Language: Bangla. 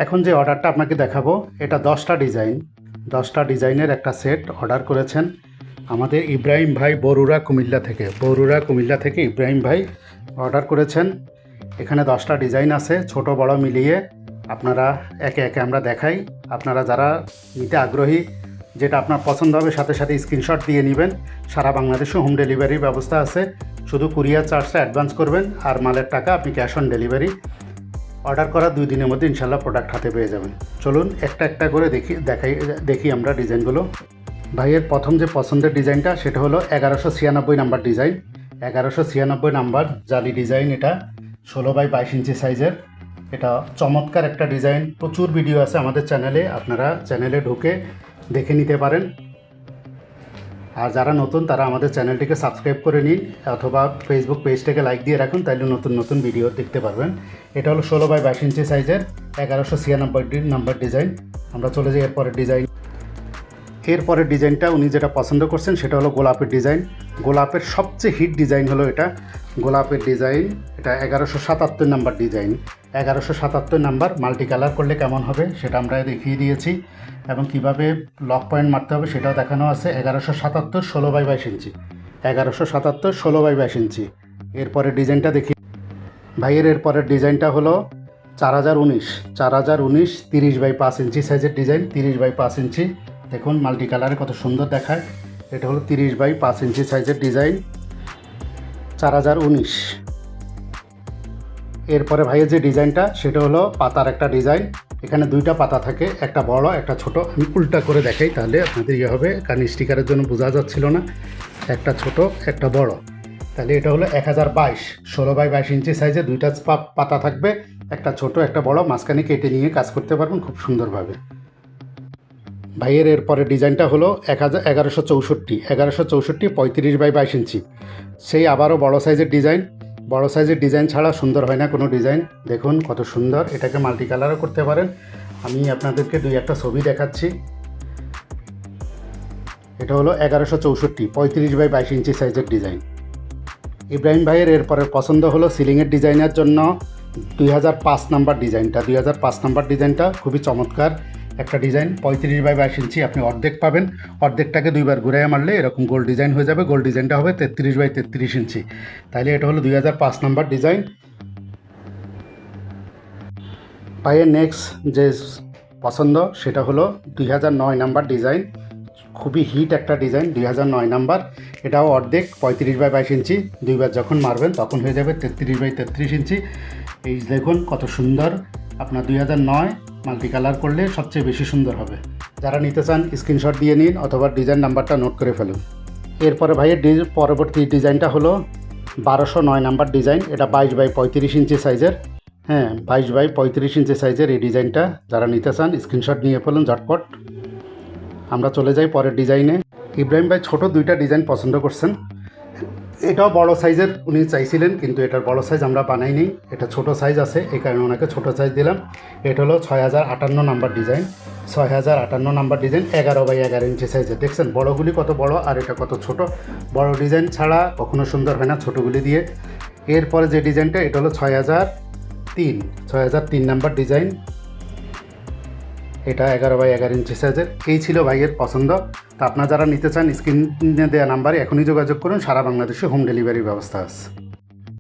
এখন যে অর্ডারটা আপনাকে দেখাবো এটা 10টা ডিজাইন, 10টা ডিজাইনের একটা সেট অর্ডার করেছেন আমাদের ইব্রাহিম ভাই বরুড়া কুমিল্লা থেকে ইব্রাহিম ভাই অর্ডার করেছেন। এখানে 10টা ডিজাইন আছে, ছোট বড় মিলিয়ে। আপনারা একে একে আমরা দেখাই। আপনারা যারা নিতে আগ্রহী, যেটা আপনার পছন্দ হবে সাথে সাথে স্ক্রিনশট দিয়ে নেবেন। সারা বাংলাদেশে হোম ডেলিভারির ব্যবস্থা আছে, শুধু কুরিয়ার চার্জটা অ্যাডভান্স করবেন আর মালের টাকা আপনি ক্যাশ অন ডেলিভারি। অর্ডার করা 2 দিনের মধ্যে ইনশাল্লাহ প্রোডাক্ট হাতে পেয়ে যাবেন। চলুন একটা একটা করে দেখি আমরা ডিজাইনগুলো। ভাইয়ের প্রথম যে পছন্দের ডিজাইনটা সেটা হলো 1196 নাম্বার ডিজাইন। 1196 নাম্বার জালি ডিজাইন, এটা 16x22 ইঞ্চি সাইজের। এটা চমৎকার একটা ডিজাইন। প্রচুর ভিডিও আছে আমাদের চ্যানেলে, আপনারা চ্যানেলে ঢুকে দেখে নিতে পারেন। আর যারা নতুন তারা আমাদের চ্যানেলটিকে সাবস্ক্রাইব করে নিন অথবা ফেসবুক পেজটাকে লাইক দিয়ে রাখুন, তাইলে নতুন নতুন ভিডিও দেখতে পারবেন। এটা হলো 16x22 ইঞ্চি সাইজের 1196 নাম্বার ডিজাইন। আমরা চলে যাই এরপরের ডিজাইনটা উনি যেটা পছন্দ করছেন সেটা হলো গোলাপের ডিজাইন। গোলাপের সবচেয়ে হিট ডিজাইন হলো এটা গোলাপের ডিজাইন। এটা 1177 number design. 1177 number multi colour করলে কেমন হবে সেটা আমরা দেখিয়ে দিয়েছি, এবং কিভাবে লক পয়েন্ট মারতে হবে সেটাও দেখানো আছে। 1177 16x22 ইঞ্চি, 1177 16x22 ইঞ্চি। এরপরের ডিজাইনটা দেখি ভাইয়ের। এরপরের ডিজাইনটা হলো 4019 30x5 ইঞ্চি সাইজের ডিজাইন। 30x5 ইঞ্চি, দেখুন মাল্টি কালারে কত সুন্দর দেখায়। এটা হলো 30x5 ইঞ্চি সাইজের ডিজাইন, 4019। এরপরে ভাইয়ের যে ডিজাইনটা সেটা হলো পাতার একটা ডিজাইন। এখানে 2টা পাতা থাকে, একটা বড় একটা ছোট। আমি উল্টা করে দেখাই তাহলে আপনাদের ইয়ে হবে, কারণ স্টিকারের জন্য বোঝা যাচ্ছিল না। একটা ছোট একটা বড়। তাহলে এটা হলো 1022 16x22 ইঞ্চি সাইজে 2টা পাতা থাকবে, একটা ছোট একটা বড়। মাঝখানে কেটে নিয়ে কাজ করতে পারবেন খুব সুন্দরভাবে। ভাইয়ের এরপরে ডিজাইনটা হলো 1164 35x22 ইঞ্চি। সেই আবারও বড় সাইজের ডিজাইন। বড় সাইজের ডিজাইন ছাড়া সুন্দর হয় না কোনো ডিজাইন। দেখুন কত সুন্দর, এটাকে মাল্টি কালারও করতে পারেন। আমি আপনাদেরকে 2-1টা ছবি দেখাচ্ছি। এটা হলো 1164 35x22 ইঞ্চি সাইজের ডিজাইন। ইব্রাহিম ভাইয়ের এরপরের পছন্দ হলো সিলিংয়ের ডিজাইনের জন্য 2005 নাম্বার ডিজাইনটা। 2005 নাম্বার ডিজাইনটা খুবই চমৎকার একটা ডিজাইন। 35x22 ইঞ্চি, আপনি অর্ধেক পাবেন। অর্ধেকটাকে 2বার ঘুরাইয়া মারলে এরকম গোল ডিজাইন হয়ে যাবে। গোল ডিজাইনটা হবে 33x33 ইঞ্চি। তাইলে এটা হলো 2005 নাম্বার ডিজাইন। ভাইয়ের নেক্সট যে পছন্দ সেটা হলো 2009 নাম্বার ডিজাইন। খুবই হিট একটা ডিজাইন, 2009 নাম্বার। এটাও অর্ধেক 35x22 ইঞ্চি। 2বার যখন মারবেন তখন হয়ে যাবে 33x33 ইঞ্চি। এই দেখুন কত সুন্দর। আপনার 2009 মাল্টি কালার করলে সবচেয়ে বেশি সুন্দর হবে। যারা নিতে চান স্ক্রিনশট দিয়ে নিন অথবা ডিজাইন নাম্বারটা নোট করে ফেলুন। এরপরে ভাইয়ের পরবর্তী ডিজাইনটা হলো 1209 নাম্বার ডিজাইন। এটা 22x35 ইঞ্চি সাইজের। 22x35 ইঞ্চি সাইজের এই ডিজাইনটা যারা নিতে চান স্ক্রিনশট নিয়ে ফেলুন ঝটপট। আমরা চলে যাই পরের ডিজাইনে। ইব্রাহিম ভাই ছোট 2টা ডিজাইন পছন্দ করছেন। এটাও বড় সাইজের উনি চাইছিলেন, কিন্তু এটার বড় সাইজ আমরা বানাইনি। এটা ছোট সাইজ আছে, এই কারণে ওনাকে ছোট সাইজ দিলাম। এটা হলো 6058 number design. 6058 number design 11x11 ইঞ্চি সাইজের। দেখছেন বড়গুলি কত বড় আর এটা কত ছোট। বড় ডিজাইন ছাড়া কখনো সুন্দর হয় না ছোটোগুলি দিয়ে। এরপরে যে ডিজাইনটা এটা হলো 6003 নাম্বার ডিজাইন। এটা 11x11 ইঞ্চি সাইজের। এই ছিল ভাইয়ের পছন্দ। তা আপনারা যারা নিতে চান স্ক্রিনে দেওয়া নাম্বারে এখনই যোগাযোগ করুন। সারা বাংলাদেশে হোম ডেলিভারির ব্যবস্থা আছে।